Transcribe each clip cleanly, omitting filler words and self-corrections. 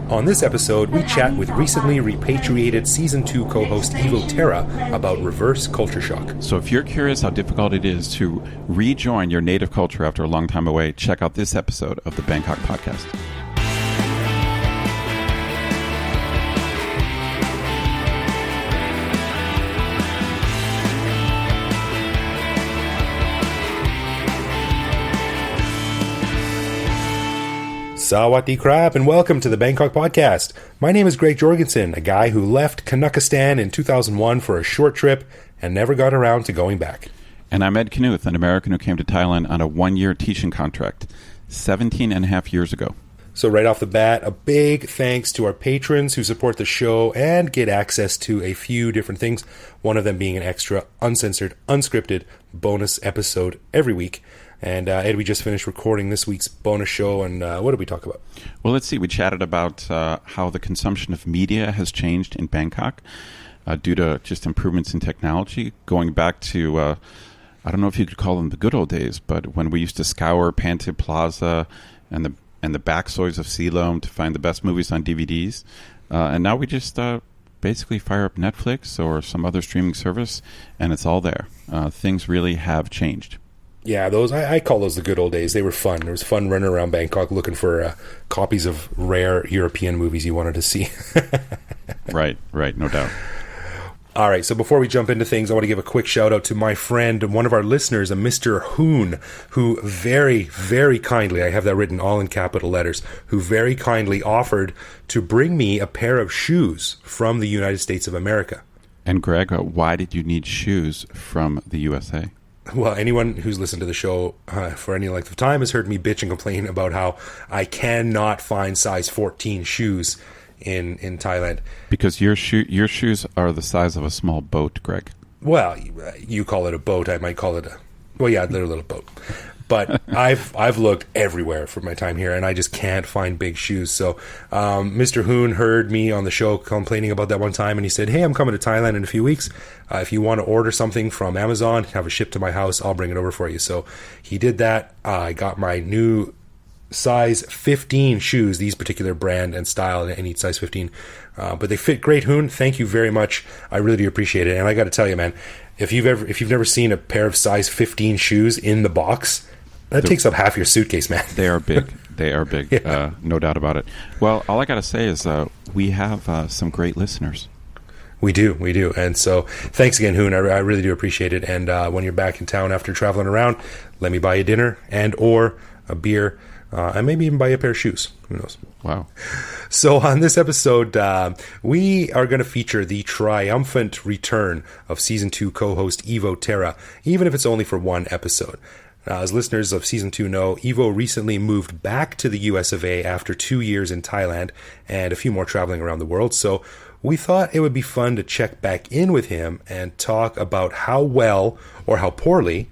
On this episode, we chat with recently repatriated Season 2 co-host Evo Terra about reverse culture shock. So if you're curious how difficult it is to rejoin your native culture after a long time away, check out this episode of the Bangkok Podcast. Sawadee krap, and welcome to the Bangkok Podcast. My name is Greg Jorgensen, a guy who left Kanakistan in 2001 for a short trip and never got around to going back. And I'm Ed Knuth, an American who came to Thailand on a one-year teaching contract 17 and a half years ago. So right off the bat, a big thanks to our patrons who support the show and get access to a few different things, one of them being an extra, uncensored, unscripted bonus episode every week. And Ed, we just finished recording this week's bonus show, and what did we talk about? Well, let's see. We chatted about how the consumption of media has changed in Bangkok due to just improvements in technology, going back to, I don't know if you could call them the good old days, but when we used to scour Pantip Plaza and the backstories of Siloam to find the best movies on DVDs. And now we just basically fire up Netflix or some other streaming service, and it's all there. Things really have changed. Yeah, those I call those the good old days. They were fun. It was fun running around Bangkok looking for copies of rare European movies you wanted to see. Right, no doubt. All right, so before we jump into things, I want to give a quick shout out to my friend, one of our listeners, a Mr. Hoon, who very, very kindly, I have that written all in capital letters, who very kindly offered to bring me a pair of shoes from the United States of America. And Greg, why did you need shoes from the U.S.A.? Well, anyone who's listened to the show for any length of time has heard me bitch and complain about how I cannot find size 14 shoes in Thailand. Because your shoes are the size of a small boat, Greg. Well, you call it a boat. I might call it they're a little boat. But I've looked everywhere for my time here, and I just can't find big shoes. So Mr. Hoon heard me on the show complaining about that one time, and he said, hey, I'm coming to Thailand in a few weeks. If you want to order something from Amazon, have it shipped to my house, I'll bring it over for you. So he did that. I got my new size 15 shoes, these particular brand and style, and each size 15. But they fit great, Hoon. Thank you very much. I really do appreciate it. And I got to tell you, man, if you've never seen a pair of size 15 shoes in the box, that takes up half your suitcase, man. They are big. They are big. Yeah. No doubt about it. Well, all I got to say is we have some great listeners. We do. And so thanks again, Hoon. I really do appreciate it. And when you're back in town after traveling around, let me buy you dinner and or a beer. And maybe even buy you a pair of shoes. Who knows? Wow. So on this episode, we are going to feature the triumphant return of Season 2 co-host Evo Terra, even if it's only for one episode. Now, as listeners of Season 2 know, Evo recently moved back to the U.S.A. after 2 years in Thailand and a few more traveling around the world. So we thought it would be fun to check back in with him and talk about how well or how poorly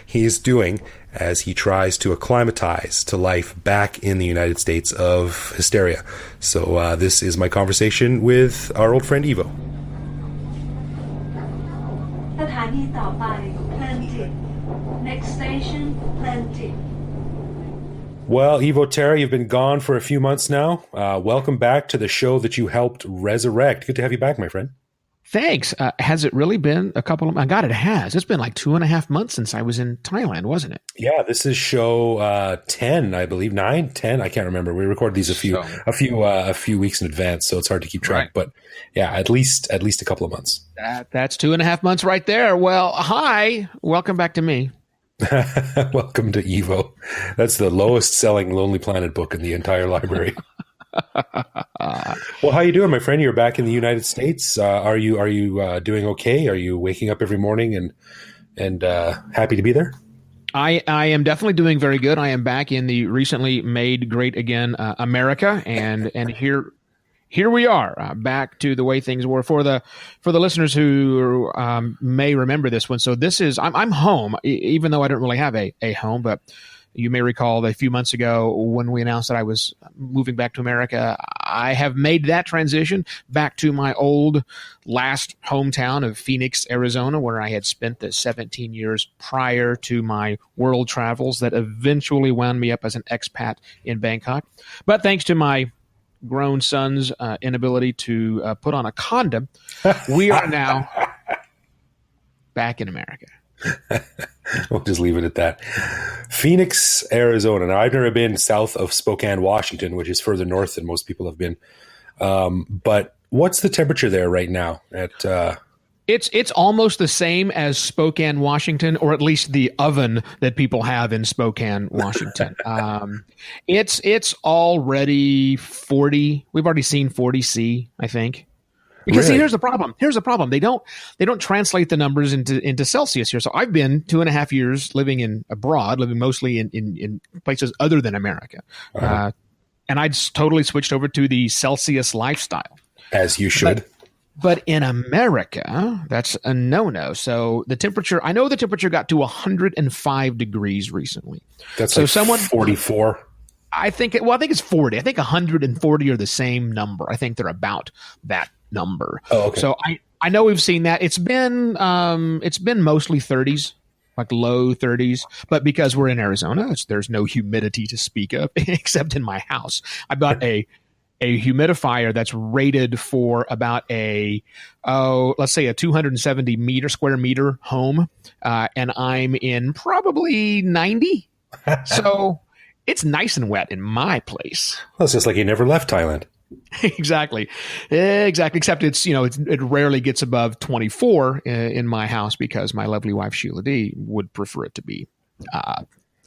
he is doing as he tries to acclimatize to life back in the United States of hysteria. So this is my conversation with our old friend Evo. Next station, Plenty. Well, Evo Terra, you've been gone for a few months now. Welcome back to the show that you helped resurrect. Good to have you back, my friend. Thanks. Has it really been a couple of months? God, it has. It's been like 2.5 months since I was in Thailand, wasn't it? Yeah, this is show 10, I believe. 9, 10, I can't remember. We recorded these a few weeks in advance, so it's hard to keep track. Right. But yeah, at least a couple of months. That's 2.5 months right there. Well, hi. Welcome back to me. Welcome to Evo. That's the lowest selling Lonely Planet book in the entire library. Well, how you doing, my friend? You're back in the United States. Are you doing okay? Are you waking up every morning and happy to be there? I am definitely doing very good. I am back in the recently made great again America, and here we are, back to the way things were for the listeners who may remember this one. So this is I'm home, even though I don't really have a home, but you may recall that a few months ago when we announced that I was moving back to America, I have made that transition back to my old last hometown of Phoenix, Arizona, where I had spent the 17 years prior to my world travels that eventually wound me up as an expat in Bangkok. But thanks to my grown son's inability to put on a condom, we are now back in America. We'll just leave it at that. Phoenix, Arizona. Now, I've never been south of Spokane, Washington, which is further north than most people have been. But what's the temperature there right now? It's almost the same as Spokane, Washington, or at least the oven that people have in Spokane, Washington. It's already 40. We've already seen 40C, I think. Because Really? see, here's the problem. They don't translate the numbers into Celsius here. So I've been 2.5 years living abroad, living mostly in places other than America, and I'd totally switched over to the Celsius lifestyle. As you should. But in America, that's a no-no. So I know the temperature got to 105 degrees recently. That's so like 44. I think it's 40. I think 140 are the same number. I think they're about that number. Oh, okay. So I know we've seen that. It's been mostly 30s, like low 30s. But because we're in Arizona, there's no humidity to speak of except in my house. I bought a humidifier that's rated for about let's say a 270 square meter home, and I'm in probably 90. So it's nice and wet in my place. Well, it's just like you never left Thailand. Exactly. Except it rarely gets above 24 in my house because my lovely wife Sheila D would prefer it to be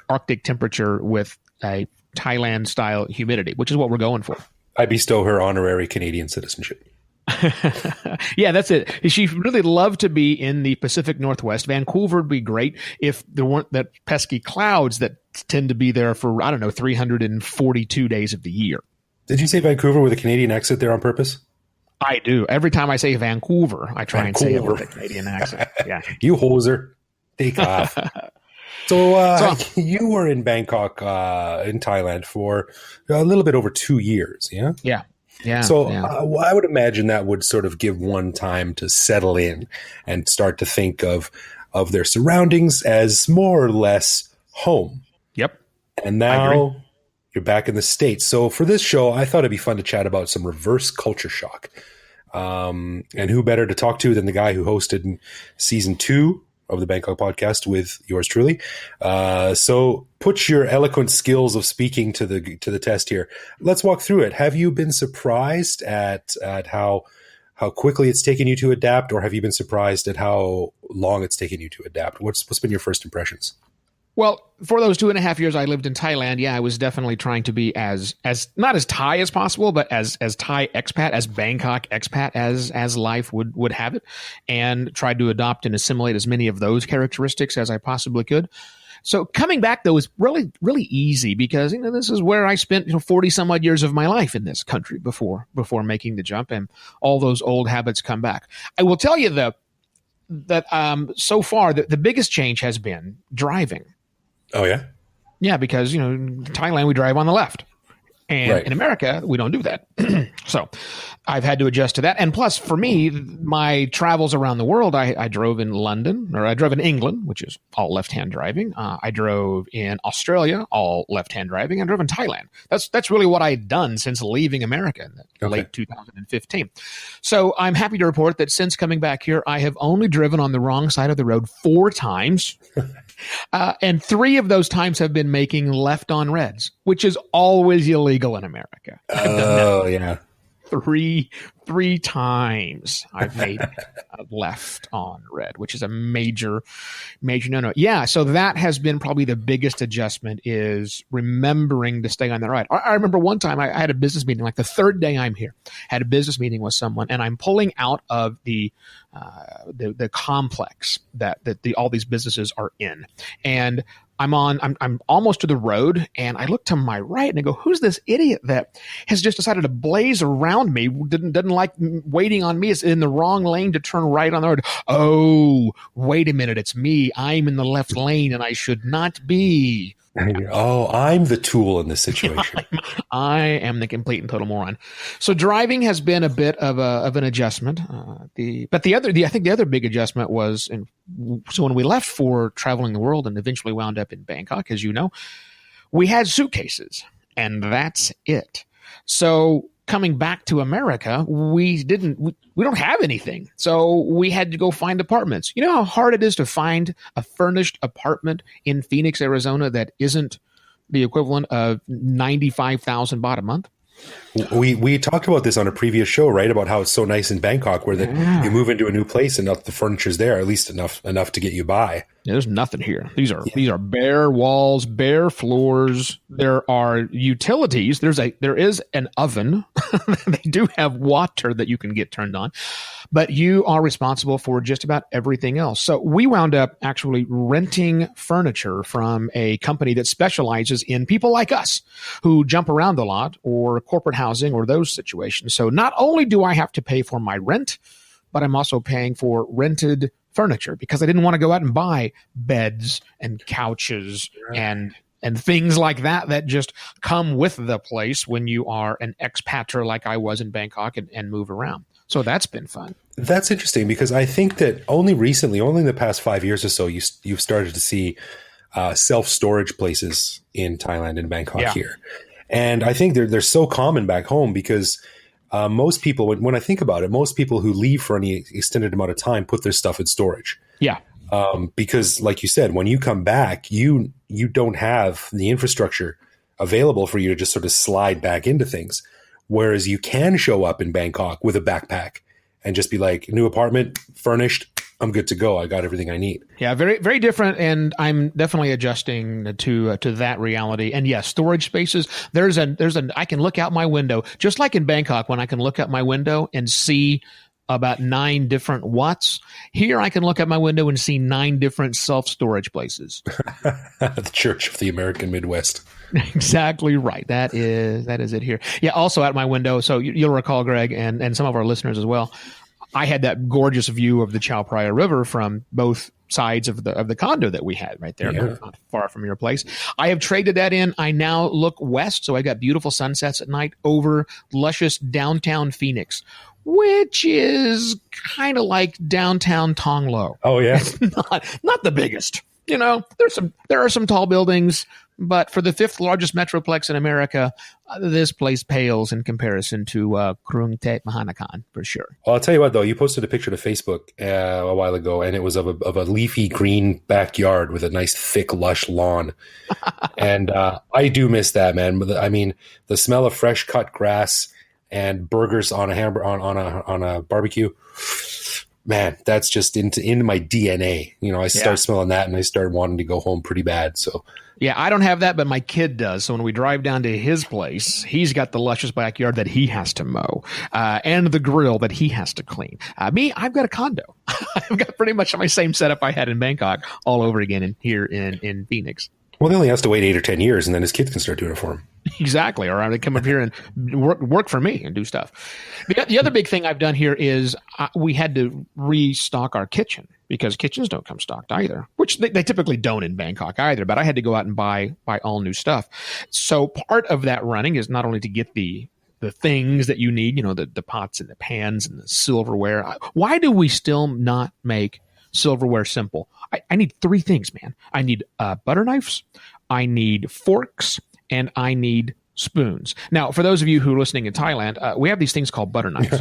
Arctic temperature with a Thailand style humidity, which is what we're going for. I bestow her honorary Canadian citizenship. Yeah, that's it. She'd really love to be in the Pacific Northwest. Vancouver would be great if there weren't that pesky clouds that tend to be there for, 342 days of the year. Did you say Vancouver with a Canadian accent there on purpose? I do. Every time I say Vancouver, I try and say it with a Canadian accent. Yeah. You hoser. Take off. So you were in Bangkok, in Thailand for a little bit over 2 years, yeah? Yeah. Yeah. So I would imagine that would sort of give one time to settle in and start to think of their surroundings as more or less home. Yep. And now you're back in the States. So for this show, I thought it'd be fun to chat about some reverse culture shock. And who better to talk to than the guy who hosted season 2 of the Bangkok podcast with yours truly. So put your eloquent skills of speaking to the test here. Let's walk through it. Have you been surprised at how quickly it's taken you to adapt, or have you been surprised at how long it's taken you to adapt? What's been your first impressions? Well, for those 2.5 years I lived in Thailand, I was definitely trying to be as not as Thai as possible, but as Thai expat, as Bangkok expat as life would have it, and tried to adopt and assimilate as many of those characteristics as I possibly could. So coming back though was really, really easy because this is where I spent 40 some odd years of my life in this country before making the jump, and all those old habits come back. I will tell you that so far the biggest change has been driving. Oh, yeah? Yeah, because, in Thailand, we drive on the left. And in America, we don't do that. So I've had to adjust to that. And plus, for me, my travels around the world, I drove in London, or I drove in England, which is all left-hand driving. I drove in Australia, all left-hand driving. I drove in Thailand. That's really what I had done since leaving America in late 2015. So I'm happy to report that since coming back here, I have only driven on the wrong side of the road 4 times. And 3 of those times have been making left on reds, which is always illegal in America. Oh, yeah. Three times I've made left on red, which is a major no-no. Yeah, so that has been probably the biggest adjustment, is remembering to stay on the right. I remember one time I had a business meeting, like the 3rd day I'm here, had a business meeting with someone, and I'm pulling out of the complex that all these businesses are in, and I'm almost to the road, and I look to my right and I go, who's this idiot that has just decided to blaze around me, doesn't like waiting on me, is in the wrong lane to turn right on the road. Oh, wait a minute, it's me. I'm in the left lane and I should not be. Oh, I'm the tool in this situation. I am the complete and total moron. So driving has been a bit of an adjustment. I think the other big adjustment was, so when we left for traveling the world and eventually wound up in Bangkok, as you know, we had suitcases, and that's it. So coming back to America, we don't have anything. So we had to go find apartments. You know how hard it is to find a furnished apartment in Phoenix, Arizona that isn't the equivalent of 95,000 baht a month? We talked about this on a previous show, right? About how it's so nice in Bangkok, where that you move into a new place and the furniture's there, at least enough to get you by. Yeah, there's nothing here. These are bare walls, bare floors. There are utilities. There is an oven. They do have water that you can get turned on, but you are responsible for just about everything else. So we wound up actually renting furniture from a company that specializes in people like us who jump around a lot, or corporate housing, or those situations. So not only do I have to pay for my rent, but I'm also paying for rented furniture because I didn't want to go out and buy beds and couches and things like that just come with the place when you are an expatriate like I was in Bangkok and move around. So that's been fun. That's interesting because I think that only recently, only in the past 5 years or so, you've started to see self-storage places in Thailand and Bangkok here. And I think they're so common back home because most people, when I think about it, most people who leave for any extended amount of time put their stuff in storage. Yeah. Because like you said, when you come back, you don't have the infrastructure available for you to just sort of slide back into things. Whereas you can show up in Bangkok with a backpack and just be like, new apartment, furnished, I'm good to go. I got everything I need. Yeah, very, very different. And I'm definitely adjusting to that reality. And yes, storage spaces, I can look out my window, just like in Bangkok, when I can look out my window and see about 9 different watts. Here, I can look out my window and see 9 different self-storage places. The Church of the American Midwest. Exactly right. That is it here. Yeah. Also out my window. So you'll recall, Greg, and some of our listeners as well, I had that gorgeous view of the Chao Phraya River from both sides of the condo that we had right there, not far from your place. I have traded that in. I now look west, so I got beautiful sunsets at night over luscious downtown Phoenix, which is kind of like downtown Tonglo. Oh yeah, it's not the biggest. You know, there are some tall buildings, but for the 5th largest metroplex in America, this place pales in comparison to Krung Thep Mahanakan for sure. Well, I'll tell you what, though, you posted a picture to Facebook a while ago, and it was of a leafy green backyard with a nice, thick, lush lawn. And I do miss that, man. I mean, the smell of fresh cut grass and burgers on a barbecue. Man, that's just into my DNA. You know, I start smelling that and I start wanting to go home pretty bad. So, yeah, I don't have that, but my kid does. So when we drive down to his place, he's got the luscious backyard that he has to mow and the grill that he has to clean. Me, I've got a condo. I've got pretty much my same setup I had in Bangkok all over again here in Phoenix. Well, he only has to wait 8 or 10 years, and then his kids can start doing it for him. Exactly. Or they come up here and work for me and do stuff. The other big thing I've done here is we had to restock our kitchen because kitchens don't come stocked either, which they typically don't in Bangkok either. But I had to go out and buy all new stuff. So part of that running is not only to get the things that you need, you know, the pots and the pans and the silverware. Why do we still not make silverware simple? I need 3 things, man. I need butter knives, I need forks, and I need spoons. Now, for those of you who are listening in Thailand, we have these things called butter knives,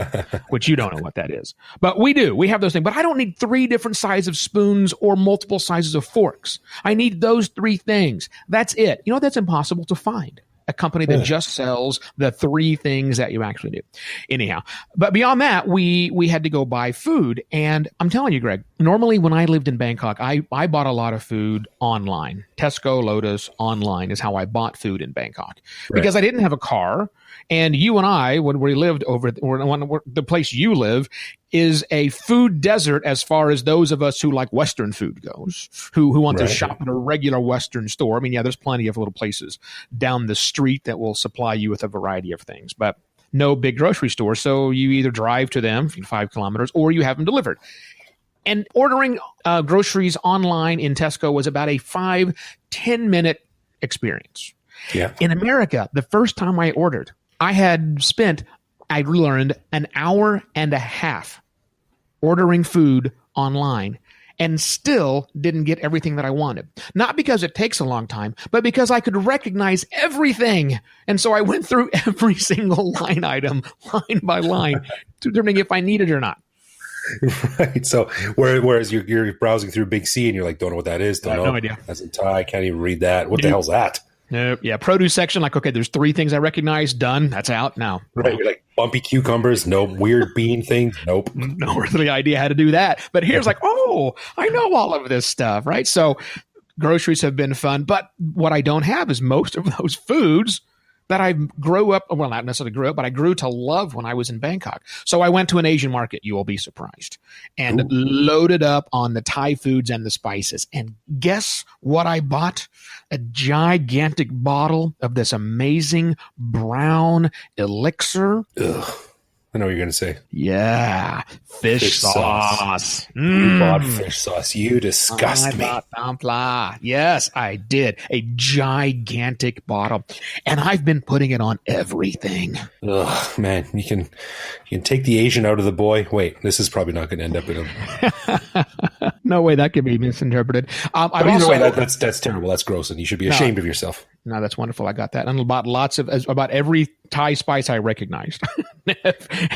which you don't know what that is. But we do. We have those things. But I don't need 3 different sizes of spoons or multiple sizes of forks. I need those 3 things. That's it. You know, that's impossible to find. A company that just sells the 3 things that you actually do. Anyhow, but beyond that, we had to go buy food. And I'm telling you, Greg, normally when I lived in Bangkok, I bought a lot of food online. Tesco, Lotus, online is how I bought food in Bangkok. Because I didn't have a car. And you and I, when we lived the place you live is a food desert as far as those of us who like Western food goes, who want to shop at a regular Western store. I mean, yeah, there's plenty of little places down the street that will supply you with a variety of things, but no big grocery store. So you either drive to them 5 kilometers or you have them delivered. And ordering groceries online in Tesco was about a 5-10 minute experience. Yeah. In America, the first time I ordered, I learned an hour and a half ordering food online. and still didn't get everything that I wanted. Not because it takes a long time, but because I could recognize everything. And so I went through every single line item, line by line, determining if I need it or not. Right. So whereas you're browsing through Big C and you're like, don't know what that is. Don't know. No idea. That's in Thai. Can't even read that. What the hell's that? Nope. Yeah. Produce section. Like, okay, there's 3 things I recognize. Done. That's out now. Right. You're like bumpy cucumbers. Nope. Weird bean things. Nope. No earthly idea how to do that. But here's like, oh, I know all of this stuff. Right. So groceries have been fun. But what I don't have is most of those foods that I grew up, well, not necessarily grew up, but I grew to love when I was in Bangkok. So I went to an Asian market, you will be surprised, and loaded up on the Thai foods and the spices. And guess what I bought? A gigantic bottle of this amazing brown elixir. Ugh. I know what you're going to say. Yeah. Fish sauce. You bought fish sauce. You disgust me. Yes, I did. A gigantic bottle. And I've been putting it on everything. Ugh, man. You can take the Asian out of the boy. Wait, this is probably not going to end up in a... No way that could be misinterpreted. Either way, that's terrible. That's gross, and you should be ashamed of yourself. No, that's wonderful. I got that. And about every Thai spice I recognized.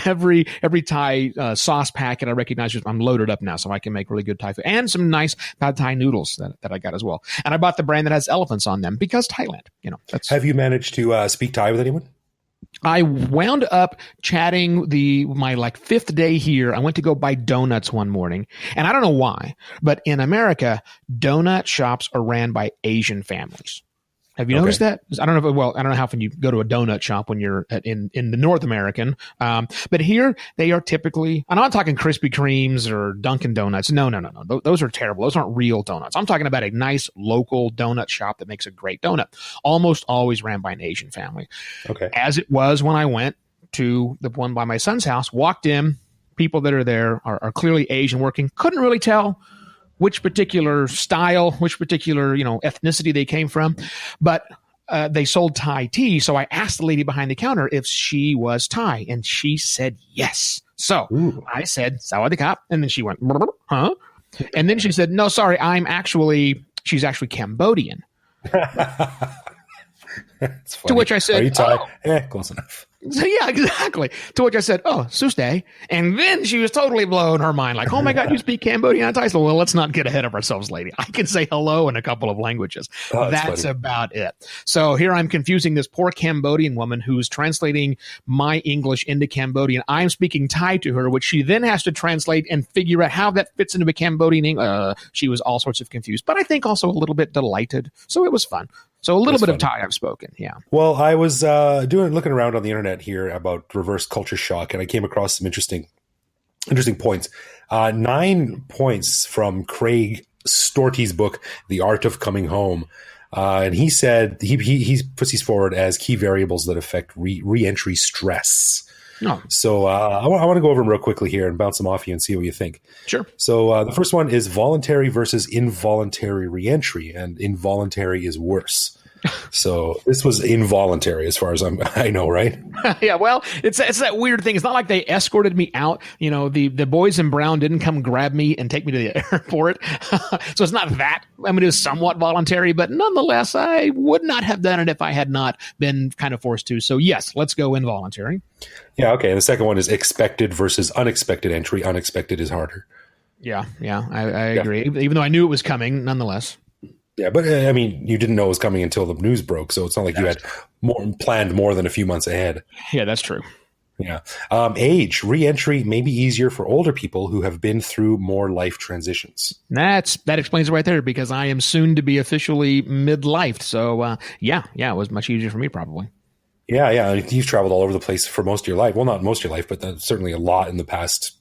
every Thai sauce packet I recognize. I'm loaded up now, so I can make really good Thai food. And some nice pad Thai noodles that I got as well. And I bought the brand that has elephants on them because Thailand. Have you managed to speak Thai with anyone? I wound up chatting my 5th day here. I went to go buy donuts one morning, and I don't know why, but in America, donut shops are ran by Asian families. Have you noticed that? I don't know. I don't know how often you go to a donut shop when you're in the North American. But here they are typically, and I'm not talking Krispy Kremes or Dunkin' Donuts. No. Those are terrible. Those aren't real donuts. I'm talking about a nice local donut shop that makes a great donut. Almost always ran by an Asian family. Okay. As it was when I went to the one by my son's house, walked in, people that are there are clearly Asian working. Couldn't really tell which particular style, which particular, ethnicity they came from. But they sold Thai tea. So I asked the lady behind the counter if she was Thai, and she said yes. So I said, Sawadee Kap. And then she went, huh? And then she said, no, sorry, she's actually Cambodian. To which I said, are you Thai? Close enough. So yeah, exactly. To which I said, oh, Suste. And then she was totally blown her mind. Like, oh my God, you speak Cambodian and Thai. So, well, let's not get ahead of ourselves, lady. I can say hello in a couple of languages. That's about it. So here I'm confusing this poor Cambodian woman who's translating my English into Cambodian. I'm speaking Thai to her, which she then has to translate and figure out how that fits into a Cambodian English. She was all sorts of confused, but I think also a little bit delighted. So it was fun. So a little bit of Thai I've spoken, yeah. Well, I was looking around on the internet here about reverse culture shock, and I came across some interesting points. 9 points from Craig Storty's book, The Art of Coming Home. And he said he puts these forward as key variables that affect re-entry stress. No. So I want to go over them real quickly here and bounce them off you and see what you think. Sure. So the first one is voluntary versus involuntary reentry, and involuntary is worse. So this was involuntary as far as I know, right? Yeah, well, it's that weird thing. It's not like they escorted me out. The boys in brown didn't come grab me and take me to the airport. So it's not that. I mean, it was somewhat voluntary, but nonetheless, I would not have done it if I had not been kind of forced to. So yes, let's go involuntary. Yeah, okay. And the second one is expected versus unexpected entry. Unexpected is harder. Yeah, I agree. Even though I knew it was coming, nonetheless. Yeah, but I mean, you didn't know it was coming until the news broke, so it's not like you had planned more than a few months ahead. Yeah, that's true. Yeah. Age, re-entry may be easier for older people who have been through more life transitions. That explains it right there, because I am soon to be officially mid-lifed. So, it was much easier for me probably. Yeah. You've traveled all over the place for most of your life. Well, not most of your life, but certainly a lot in the past,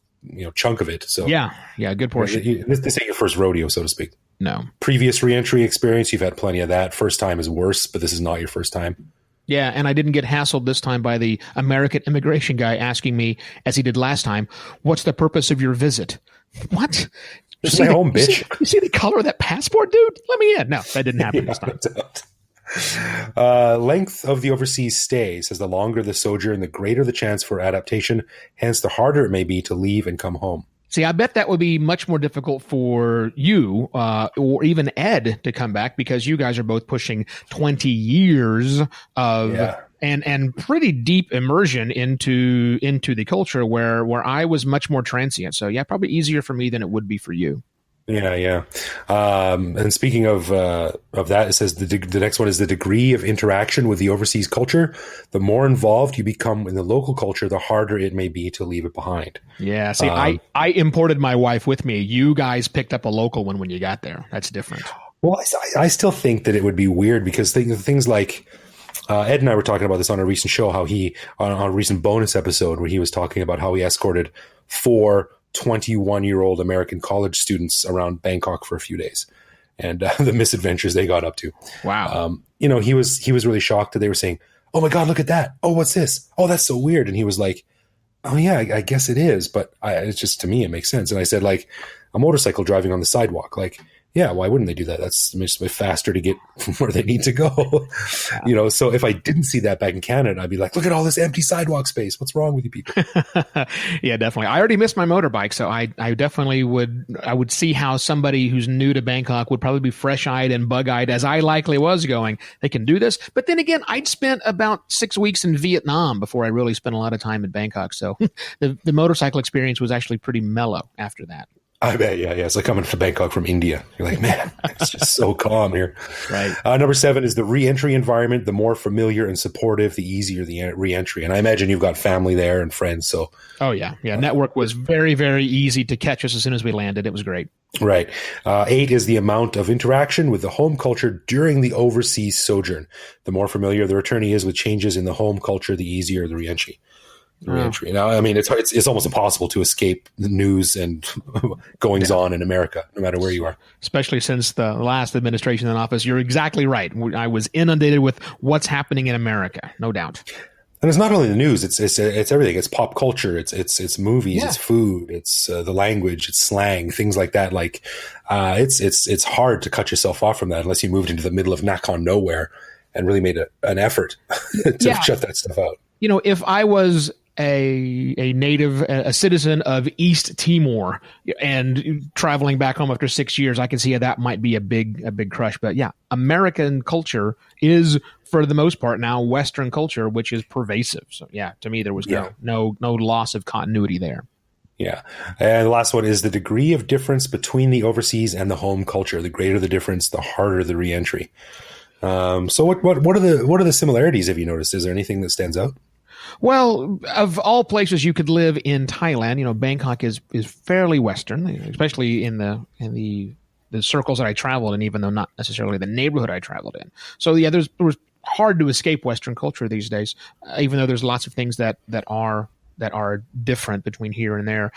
chunk of it. So yeah, good portion. This ain't your first rodeo, so to speak. No. Previous reentry experience, you've had plenty of that. First time is worse, but this is not your first time. Yeah, and I didn't get hassled this time by the American immigration guy asking me, as he did last time, what's the purpose of your visit? What? It's my home, bitch. You see the color of that passport, dude? Let me in. No, that didn't happen this time. Length of the overseas stay says the longer the sojourn, the greater the chance for adaptation. Hence, the harder it may be to leave and come home. See, I bet that would be much more difficult for you or even Ed to come back, because you guys are both pushing 20 years of and pretty deep immersion into the culture, where I was much more transient. So yeah, probably easier for me than it would be for you. Yeah. And speaking of that, it says the next one is the degree of interaction with the overseas culture. The more involved you become in the local culture, the harder it may be to leave it behind. Yeah. See, I imported my wife with me. You guys picked up a local one when you got there. That's different. Well, I still think that it would be weird, because things like Ed and I were talking about this on a recent show, how he on a recent bonus episode where he was talking about how he escorted 4 21-year-old American college students around Bangkok for a few days, and the misadventures they got up to. Wow. He was really shocked that they were saying, "Oh my God, look at that! Oh, what's this? Oh, that's so weird." And he was like, "Oh yeah, I guess it is, but it's just, to me it makes sense." And I said, like, a motorcycle driving on the sidewalk, like, yeah, why wouldn't they do that? That's just faster to get from where they need to go. So if I didn't see that back in Canada, I'd be like, look at all this empty sidewalk space. What's wrong with you people? Yeah, definitely. I already missed my motorbike, so I definitely would see how somebody who's new to Bangkok would probably be fresh-eyed and bug-eyed, as I likely was, going, they can do this. But then again, I'd spent about 6 weeks in Vietnam before I really spent a lot of time in Bangkok. So the motorcycle experience was actually pretty mellow after that. I bet, yeah. It's like coming to Bangkok from India. You're like, man, it's just so calm here. Right. Number 7 is the re-entry environment. The more familiar and supportive, the easier the re-entry. And I imagine you've got family there and friends. So, oh yeah. Network was very, very easy to catch us as soon as we landed. It was great. Right. 8 is the amount of interaction with the home culture during the overseas sojourn. The more familiar the returnee is with changes in the home culture, the easier the re-entry. Now, I mean, it's almost impossible to escape the news and goings on in America, no matter where you are. Especially since the last administration in office. You're exactly right. I was inundated with what's happening in America, no doubt. And it's not only the news; it's everything. It's pop culture. It's movies. Yeah. It's food. It's the language. It's slang. Things like that. Like it's hard to cut yourself off from that unless you moved into the middle of Nakhon nowhere and really made an effort to shut that stuff out. If I was a native, a citizen of East Timor, and traveling back home after 6 years, I can see how that might be a big crush. But yeah, American culture is, for the most part now, Western culture, which is pervasive. So yeah, to me, there was no loss of continuity there. Yeah. And the last one is the degree of difference between the overseas and the home culture. The greater the difference, the harder the reentry. So what are the similarities, have you noticed? Is there anything that stands out? Well, of all places you could live in Thailand, Bangkok is fairly Western, especially in the circles that I traveled in, even though not necessarily the neighborhood I traveled in. So yeah, it was hard to escape Western culture these days, even though there's lots of things that are different between here and there.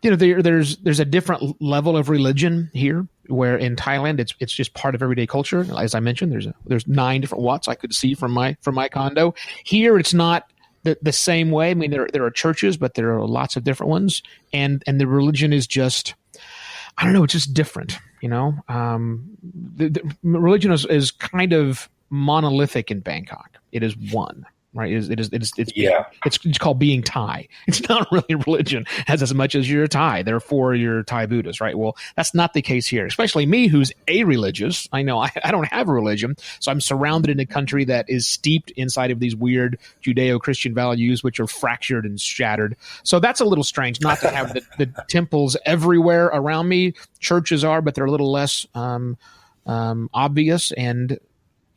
There's a different level of religion here, where in Thailand it's just part of everyday culture. As I mentioned, there's 9 different Wats I could see from my condo. Here it's not the same way. I mean, there are churches, but there are lots of different ones, and the religion is just, I don't know, it's just different. The religion is kind of monolithic in Bangkok. It is one. Right? It's called being Thai. It's not really religion as much as you're Thai. Therefore, you're Thai Buddhist, right? Well, that's not the case here. Especially me, who's a-religious. I know I don't have a religion, so I'm surrounded in a country that is steeped inside of these weird Judeo-Christian values, which are fractured and shattered. So that's a little strange, not to have the temples everywhere around me. Churches are, but they're a little less obvious, and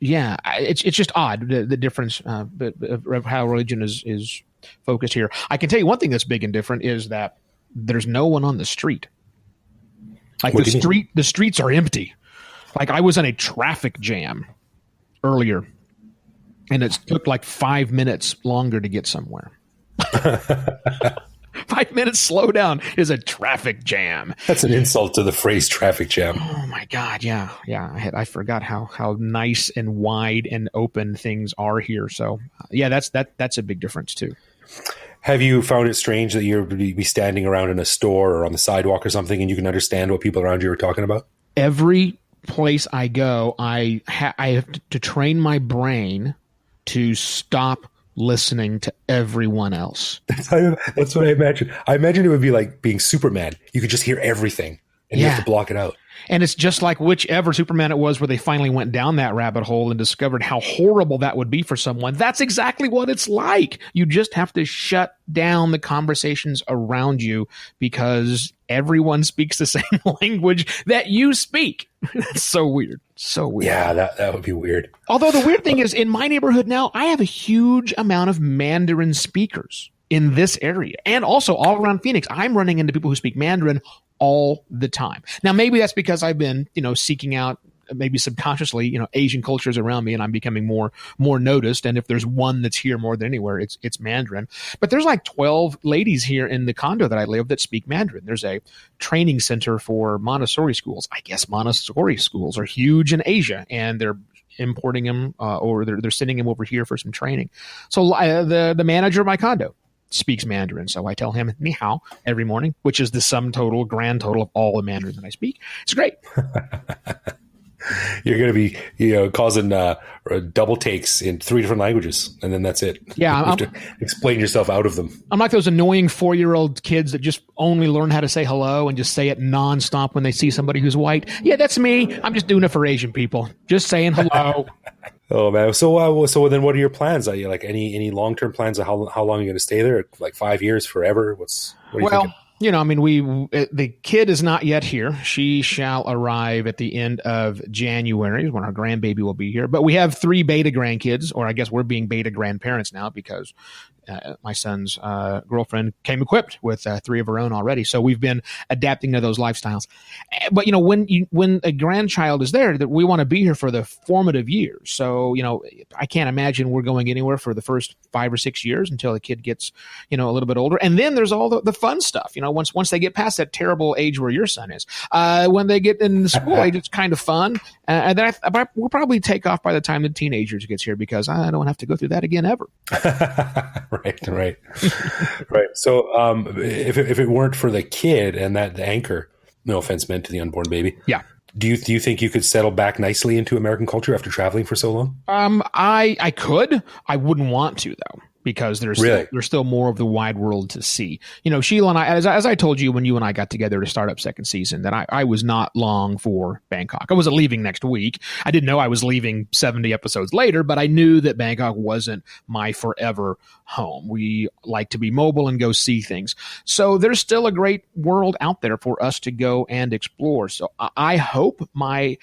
yeah, it's just odd, the difference of how religion is focused here. I can tell you one thing that's big and different is that there's no one on the street. Like the streets are empty. Like I was in a traffic jam earlier, and it took like 5 minutes longer to get somewhere. 5 minutes slow down is a traffic jam. That's an insult to the phrase traffic jam. Oh my God. Yeah. I forgot how nice and wide and open things are here. So yeah, that's a big difference too. Have you found it strange that you're be standing around in a store or on the sidewalk or something and you can understand what people around you are talking about? Every place I go, I have to train my brain to stop listening to everyone else. That's what I imagine. I imagine it would be like being Superman. You could just hear everything and you have to block it out. And it's just like whichever Superman it was where they finally went down that rabbit hole and discovered how horrible that would be for someone. That's exactly what it's like. You just have to shut down the conversations around you because everyone speaks the same language that you speak. That's so weird. So weird. Yeah, that would be weird. Although the weird thing is, in my neighborhood now, I have a huge amount of Mandarin speakers in this area and also all around Phoenix. I'm running into people who speak Mandarin all the time. Now, maybe that's because I've been, seeking out maybe subconsciously, Asian cultures around me, and I'm becoming more noticed. And if there's one that's here more than anywhere, it's Mandarin. But there's like 12 ladies here in the condo that I live that speak Mandarin. There's a training center for Montessori schools. I guess Montessori schools are huge in Asia, and they're importing them or they're sending them over here for some training. So the manager of my condo speaks Mandarin. So I tell him ni hao every morning, which is the grand total of all the Mandarin that I speak. It's great. You're going to be, causing double takes in 3 different languages, and then that's it. Yeah, you have to explain yourself out of them. I'm like those annoying 4-year-old kids that just only learn how to say hello and just say it nonstop when they see somebody who's white. Yeah, that's me. I'm just doing it for Asian people. Just saying hello. Oh man! So then, what are your plans? Are you like any long-term plans of how long are you going to stay there? Like 5 years, forever? What are you thinking? The kid is not yet here. She shall arrive at the end of January when our grandbaby will be here. But we have 3 beta grandkids, or I guess we're being beta grandparents now because my son's girlfriend came equipped with 3 of her own already. So we've been adapting to those lifestyles. But, when a grandchild is there, that we want to be here for the formative years. So, I can't imagine we're going anywhere for the first 5 or 6 years until the kid gets, a little bit older. And then there's all the fun stuff, once they get past that terrible age where your son is. When they get in the school age, it's kind of fun. And then we'll probably take off by the time the teenagers gets here because I don't have to go through that again ever. Right. So, if it weren't for the kid and the anchor, no offense meant to the unborn baby. Yeah. Do you think you could settle back nicely into American culture after traveling for so long? I could. I wouldn't want to though, because there's still more of the wide world to see. Sheila and I, as I told you when you and I got together to start up second season, that I was not long for Bangkok. I wasn't leaving next week. I didn't know I was leaving 70 episodes later, but I knew that Bangkok wasn't my forever home. We like to be mobile and go see things. So there's still a great world out there for us to go and explore. So I hope my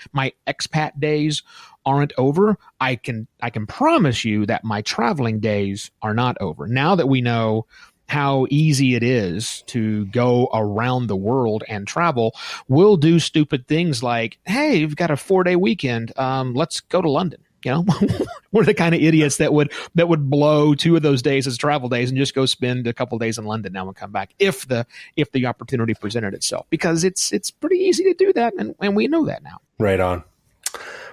expat days aren't over. I can promise you that my traveling days are not over. Now that we know how easy it is to go around the world and travel, we'll do stupid things like, hey, you've got a 4-day weekend. Let's go to London. We're the kind of idiots that would blow 2 of those days as travel days and just go spend a couple days in London now and come back if the opportunity presented itself, because it's pretty easy to do that. And we know that now. Right on.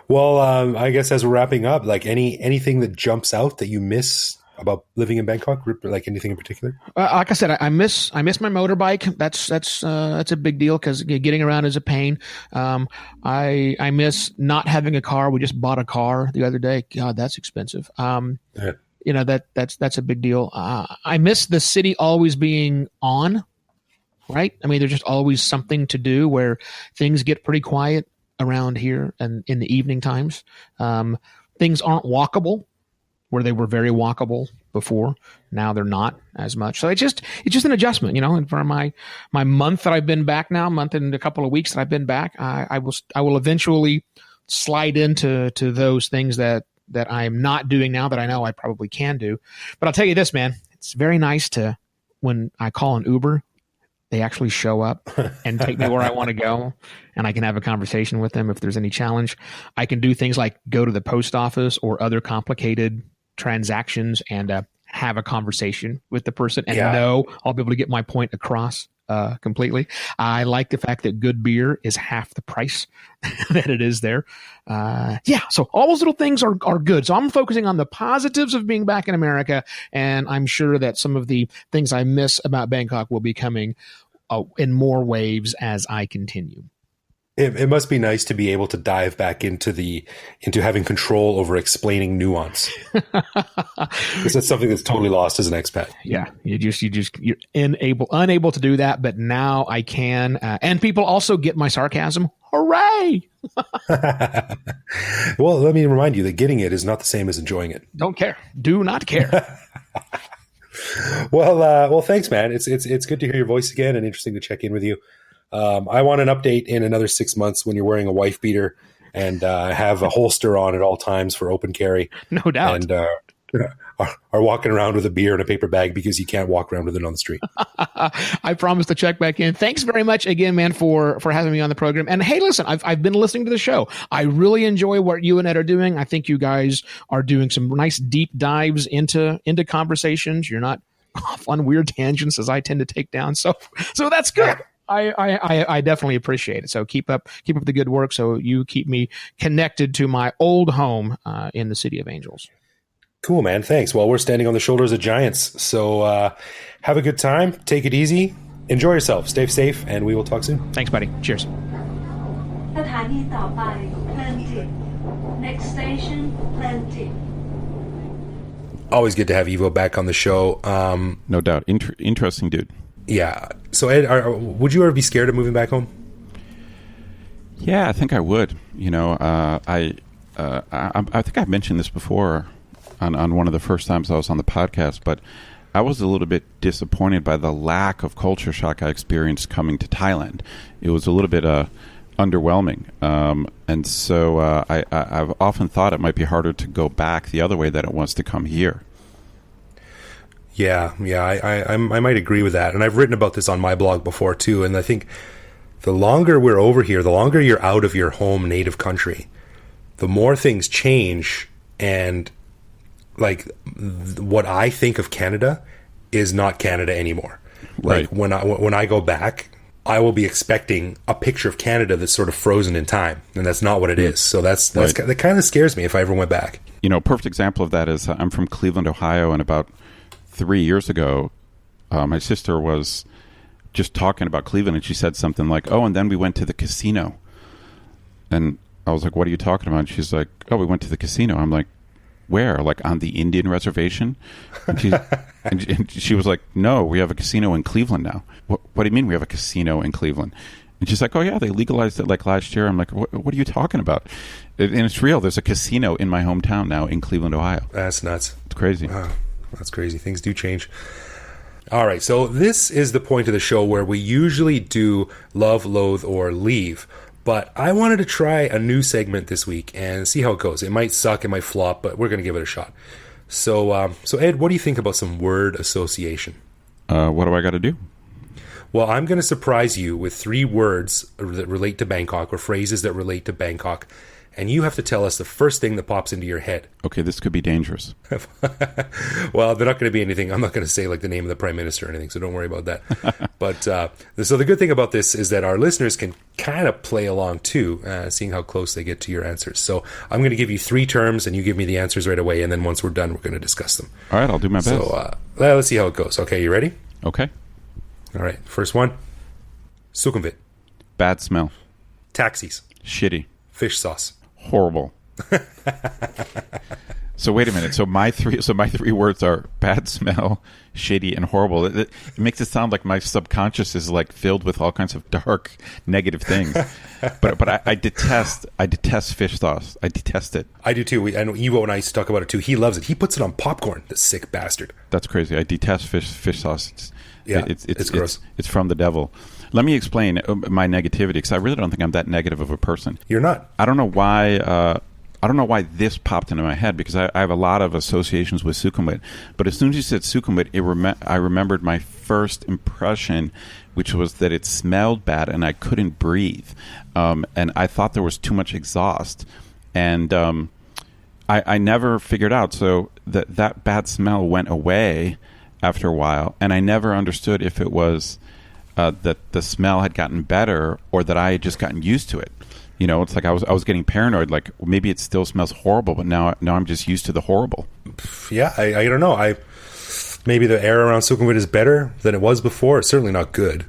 Well, I guess as we're wrapping up, like anything that jumps out that you miss about living in Bangkok, like anything in particular? Like I said, I miss my motorbike. That's a big deal because getting around is a pain. I miss not having a car. We just bought a car the other day. God, that's expensive. That's a big deal. I miss the city always being on. Right? I mean, there's just always something to do where things get pretty quiet around here and in the evening times. Things aren't walkable where they were very walkable before. Now they're not as much. So it's just an adjustment, and for my month that I've been back now, month and a couple of weeks that I've been back, I will eventually slide into those things that I'm not doing now that I know I probably can do. But I'll tell you this, man, it's very nice to, when I call an Uber, they actually show up and take me where I want to go, and I can have a conversation with them if there's any challenge. I can do things like go to the post office or other complicated transactions and have a conversation with the person and know I'll be able to get my point across completely. I like the fact that good beer is half the price that it is there. So all those little things are good. So I'm focusing on the positives of being back in America, and I'm sure that some of the things I miss about Bangkok will be coming in more waves as I continue. It must be nice to be able to dive back into having control over explaining nuance. Because that's something that's totally lost as an expat. Yeah, you're unable to do that, but now I can. And people also get my sarcasm. Hooray! Well, let me remind you that getting it is not the same as enjoying it. Don't care. Do not care. Well, thanks, man. It's good to hear your voice again and interesting to check in with you. I want an update in another 6 months when you're wearing a wife beater and have a holster on at all times for open carry. No doubt. And are walking around with a beer and a paper bag because you can't walk around with it on the street. I promise to check back in. Thanks very much again, man, for having me on the program. And hey, listen, I've been listening to the show. I really enjoy what you and Ed are doing. I think you guys are doing some nice deep dives into conversations. You're not off on weird tangents as I tend to take down. So that's good. I definitely appreciate it. So keep up the good work. So you keep me connected to my old home in the City of Angels. Cool, man. Thanks. Well, we're standing on the shoulders of giants. So have a good time. Take it easy. Enjoy yourself. Stay safe, and we will talk soon. Thanks, buddy. Cheers. สถานีต่อไปเพลินจิต Next station เพลินจิต Always good to have Evo back on the show. No doubt. Interesting dude. Yeah. So, Ed, would you ever be scared of moving back home? Yeah, I think I would. You know, I think I've mentioned this before on one of the first times I was on the podcast, but I was a little bit disappointed by the lack of culture shock I experienced coming to Thailand. It was a little bit underwhelming. And so I've often thought it might be harder to go back the other way than it was to come here. Yeah, I might agree with that. And I've written about this on my blog before too. And I think the longer we're over here, the longer you're out of your home native country, the more things change. And like what I think of Canada is not Canada anymore. Right. Like when I go back, I will be expecting a picture of Canada that's sort of frozen in time, and that's not what it is. So that kind of scares me if I ever went back. You know, a perfect example of that is I'm from Cleveland, Ohio, and about 3 years ago, my sister was just talking about Cleveland, and she said something like, "Oh, and then we went to the casino." And I was like, "What are you talking about?" And she's like, "Oh, we went to the casino." I'm like, "Where? Like on the Indian reservation?" And she was like, "No, we have a casino in Cleveland now." What do you mean we have a casino in Cleveland? And she's like, "Oh yeah, they legalized it like last year." I'm like, "What are you talking about?" And it's real. There's a casino in my hometown now in Cleveland, Ohio. That's nuts. It's crazy. Wow, that's crazy. Things do change. All right, so this is the point of the show where we usually do love, loathe, or leave. But I wanted to try a new segment this week and see how it goes. It might suck, it might flop, but we're going to give it a shot. So Ed, what do you think about some word association? What do I got to do? Well, I'm going to surprise you with 3 words that relate to Bangkok or phrases that relate to Bangkok. And you have to tell us the first thing that pops into your head. Okay, this could be dangerous. Well, they're not going to be anything. I'm not going to say like the name of the prime minister or anything, so don't worry about that. But so the good thing about this is that our listeners can kind of play along too, seeing how close they get to your answers. So I'm going to give you 3 terms, and you give me the answers right away. And then once we're done, we're going to discuss them. All right, I'll do my best. So let's see how it goes. Okay, you ready? Okay. All right, first one. Sukhumvit. Bad smell. Taxis. Shitty. Fish sauce. Horrible. So wait a minute. So my three words are bad smell, shitty, and horrible. It makes it sound like my subconscious is like filled with all kinds of dark, negative things. But I detest fish sauce. I detest it. I do too. And Evo and I used to talk about it too. He loves it. He puts it on popcorn. The sick bastard. That's crazy. I detest fish sauce. It's gross. It's from the devil. Let me explain my negativity, because I really don't think I'm that negative of a person. You're not. I don't know why. I don't know why this popped into my head, because I have a lot of associations with Sukhumvit. But as soon as you said Sukhumvit, I remembered my first impression, which was that it smelled bad and I couldn't breathe, and I thought there was too much exhaust, and I never figured out. So that bad smell went away after a while, and I never understood if it was that the smell had gotten better or that I had just gotten used to it. You know, it's like I was getting paranoid. Like, maybe it still smells horrible, but now I'm just used to the horrible. Yeah, I don't know. Maybe the air around Sukhumvit is better than it was before. It's certainly not good.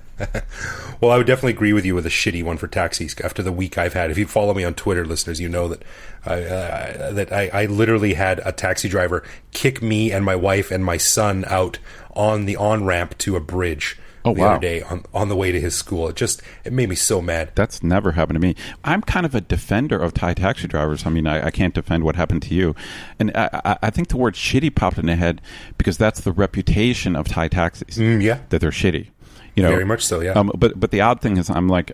Well, I would definitely agree with you with a shitty one for taxis after the week I've had. If you follow me on Twitter, listeners, you know that I literally had a taxi driver kick me and my wife and my son out on the on-ramp to a bridge other day on the way to his school. It made me so mad. That's never happened to me. I'm kind of a defender of Thai taxi drivers. I mean, I can't defend what happened to you. And I think the word shitty popped in my head because that's the reputation of Thai taxis. That they're shitty. Very much so, yeah. But the odd thing is, I'm like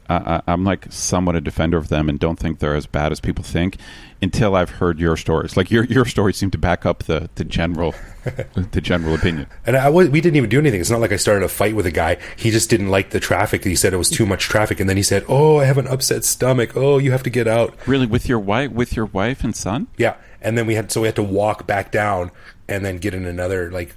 somewhat a defender of them and don't think they're as bad as people think until I've heard your stories. Like your stories seem to back up the general the general opinion. And we didn't even do anything. It's not like I started a fight with a guy. He just didn't like the traffic. He said it was too much traffic, and then he said, "Oh, I have an upset stomach. Oh, you have to get out." Really, with your wife and son? Yeah, and then we had to walk back down. And then get in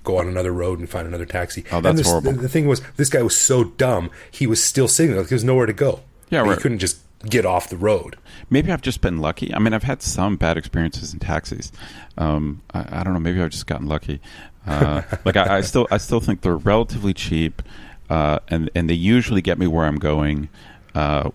go on another road and find another taxi. Oh, that's horrible. The thing was, this guy was so dumb, he was still sitting there. Like, there's nowhere to go. Yeah, right. He couldn't just get off the road. Maybe I've just been lucky. I mean, I've had some bad experiences in taxis. I don't know. Maybe I've just gotten lucky. I still think they're relatively cheap, and they usually get me where I'm going.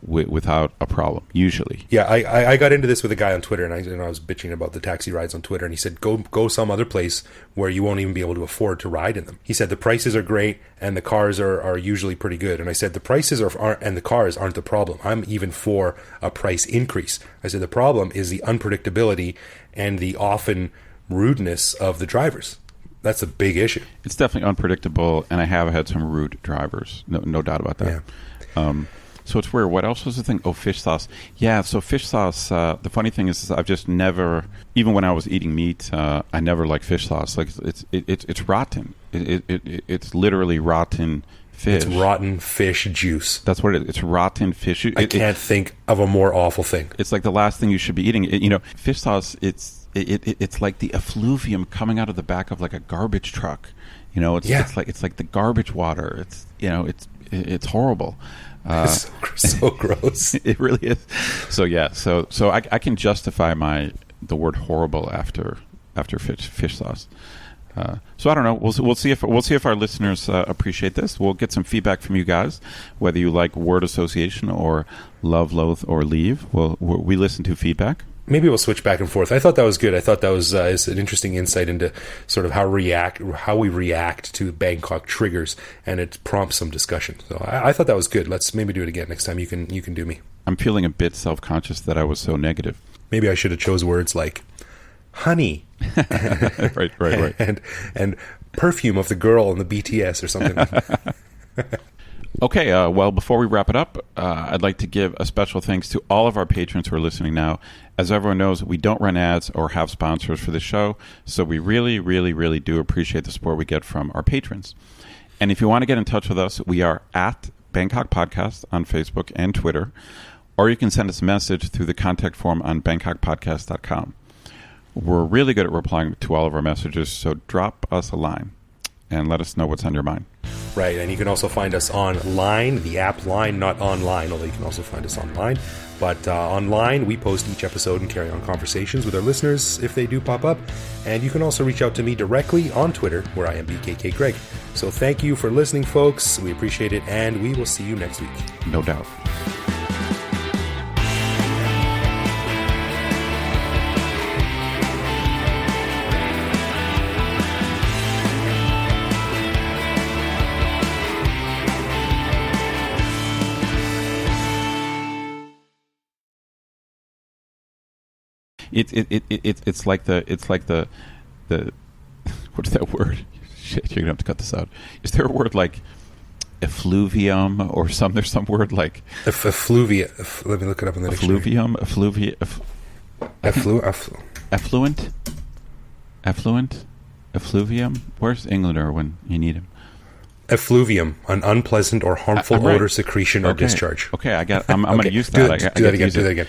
Without a problem, usually. Yeah, I got into this with a guy on Twitter, and I was bitching about the taxi rides on Twitter, and he said, go some other place where you won't even be able to afford to ride in them. He said the prices are great, and the cars are usually pretty good. And I said the prices aren't, and the cars aren't the problem. I'm even for a price increase. I said the problem is the unpredictability and the often rudeness of the drivers. That's a big issue. It's definitely unpredictable, and I have had some rude drivers, no doubt about that. Yeah. So it's weird. What else was the thing? Oh, fish sauce. Yeah, so fish sauce, the funny thing is I've just never, even when I was eating meat, I never liked fish sauce. Like, it's rotten. It's literally rotten fish. It's rotten fish juice. That's what it is. It's rotten fish. I can't think of a more awful thing. It's like the last thing you should be eating. Fish sauce, it's like the effluvium coming out of the back of like a garbage truck. It's like the garbage water. It's horrible. It's so gross. It really is. So yeah, so I can justify the word horrible after fish sauce. So I don't know. We'll see if our listeners appreciate this. We'll get some feedback from you guys, whether you like word association or love, loathe, or leave. We listen to feedback. Maybe we'll switch back and forth. I thought that was good. I thought that was is an interesting insight into sort of how we react to Bangkok triggers, and it prompts some discussion. So I thought that was good. Let's maybe do it again next time. You can do me. I'm feeling a bit self-conscious that I was so negative. Maybe I should have chose words like honey, right, and perfume of the girl in the BTS or something like that. Okay, well, before we wrap it up, I'd like to give a special thanks to all of our patrons who are listening now. As everyone knows, we don't run ads or have sponsors for the show, so we really, really, really do appreciate the support we get from our patrons. And if you want to get in touch with us, we are at Bangkok Podcast on Facebook and Twitter, or you can send us a message through the contact form on bangkokpodcast.com. We're really good at replying to all of our messages, so drop us a line and let us know what's on your mind. Right, and you can also find us online, the app Line, not online, although you can also find us online. But online, we post each episode and carry on conversations with our listeners if they do pop up. And you can also reach out to me directly on Twitter, where I am BKK Greg. So thank you for listening, folks. We appreciate it, and we will see you next week. No doubt. It's like the what's that word? Shit, you're gonna have to cut this out. Is there a word like effluvium or some? There's some word like effluvia. Let me look it up in the dictionary. Effluvium. Where's Englander when you need him? Effluvium, an unpleasant or harmful right. odor, secretion, or discharge. Okay, I'm going to use that. Do that again.